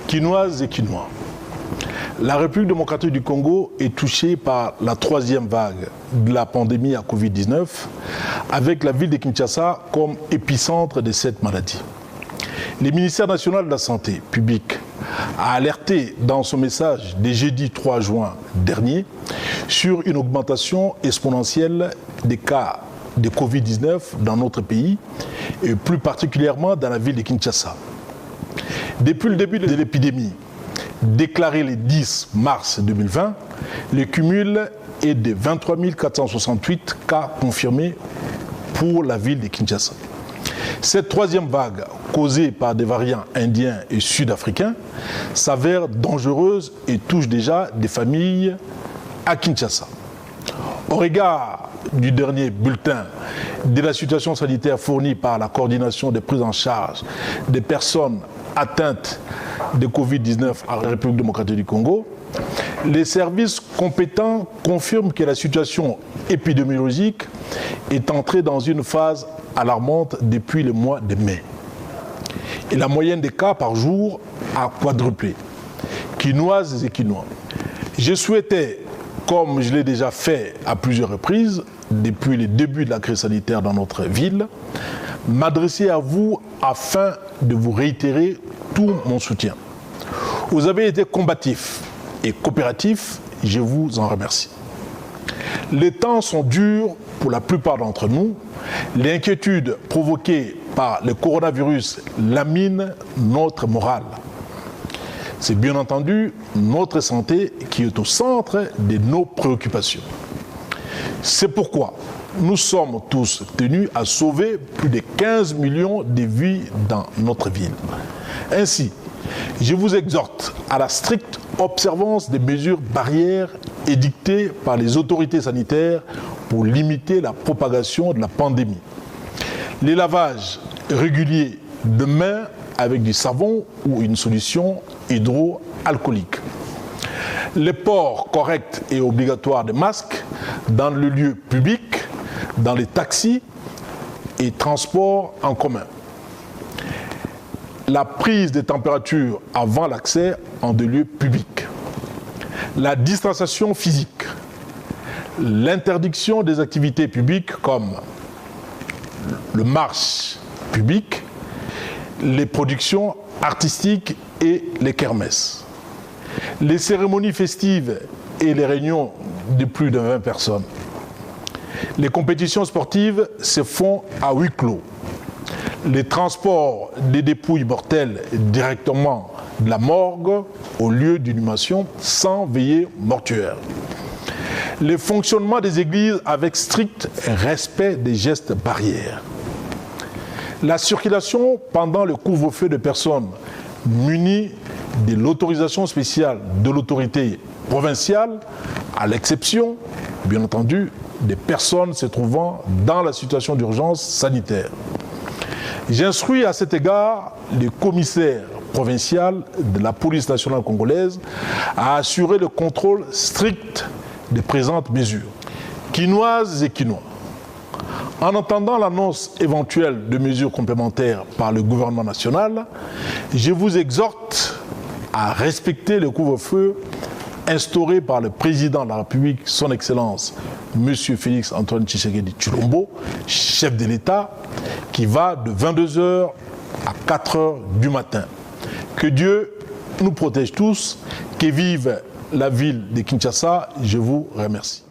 Quinoises et Quinois, la République démocratique du Congo est touchée par la troisième vague de la pandémie à Covid-19, avec la ville de Kinshasa comme épicentre de cette maladie. Le ministère national de la Santé publique a alerté dans son message du jeudi 3 juin dernier sur une augmentation exponentielle des cas de Covid-19 dans notre pays et plus particulièrement dans la ville de Kinshasa. Depuis le début de l'épidémie, déclaré le 10 mars 2020, le cumul est de 23 468 cas confirmés pour la ville de Kinshasa. Cette troisième vague, causée par des variants indiens et sud-africains, s'avère dangereuse et touche déjà des familles à Kinshasa. Au regard du dernier bulletin de la situation sanitaire fournie par la coordination de prise en charge des personnes atteintes de Covid-19 à la République démocratique du Congo, les services compétents confirment que la situation épidémiologique est entrée dans une phase alarmante depuis le mois de mai. Et la moyenne des cas par jour a quadruplé. Quinoises et Quinois. Je souhaitais, comme je l'ai déjà fait à plusieurs reprises depuis le début de la crise sanitaire dans notre ville, m'adresser à vous afin de vous réitérer tout mon soutien. Vous avez été combatifs et coopératifs, je vous en remercie. Les temps sont durs pour la plupart d'entre nous. L'inquiétude provoquée par le coronavirus lamine notre morale. C'est bien entendu notre santé qui est au centre de nos préoccupations. C'est pourquoi nous sommes tous tenus à sauver plus de 15 millions de vies dans notre ville. Ainsi, je vous exhorte à la stricte observance des mesures barrières édictées par les autorités sanitaires pour limiter la propagation de la pandémie. Les lavages réguliers de mains avec du savon ou une solution hydroalcoolique. Le port correct et obligatoire de masques dans le lieu public, dans les taxis et transports en commun. La prise de température avant l'accès en des lieux publics. La distanciation physique. L'interdiction des activités publiques comme le marche public, les productions artistiques et les kermesses. Les cérémonies festives et les réunions de plus de 20 personnes. Les compétitions sportives se font à huis clos. Les transports des dépouilles mortelles directement de la morgue au lieu d'inhumation sans veillée mortuaire. Le fonctionnement des églises avec strict respect des gestes barrières. La circulation pendant le couvre-feu de personnes munies de l'autorisation spéciale de l'autorité provinciale, à l'exception, bien entendu, des personnes se trouvant dans la situation d'urgence sanitaire. J'instruis à cet égard le commissaire provincial de la police nationale congolaise à assurer le contrôle strict des présentes mesures. Quinoises et Quinois. En entendant l'annonce éventuelle de mesures complémentaires par le gouvernement national, je vous exhorte à respecter le couvre-feu instauré par le président de la République, son Excellence, M. Félix Antoine Tshisekedi Tshilombo, chef de l'État, qui va de 22h à 4h du matin. Que Dieu nous protège tous, que vive la ville de Kinshasa, je vous remercie.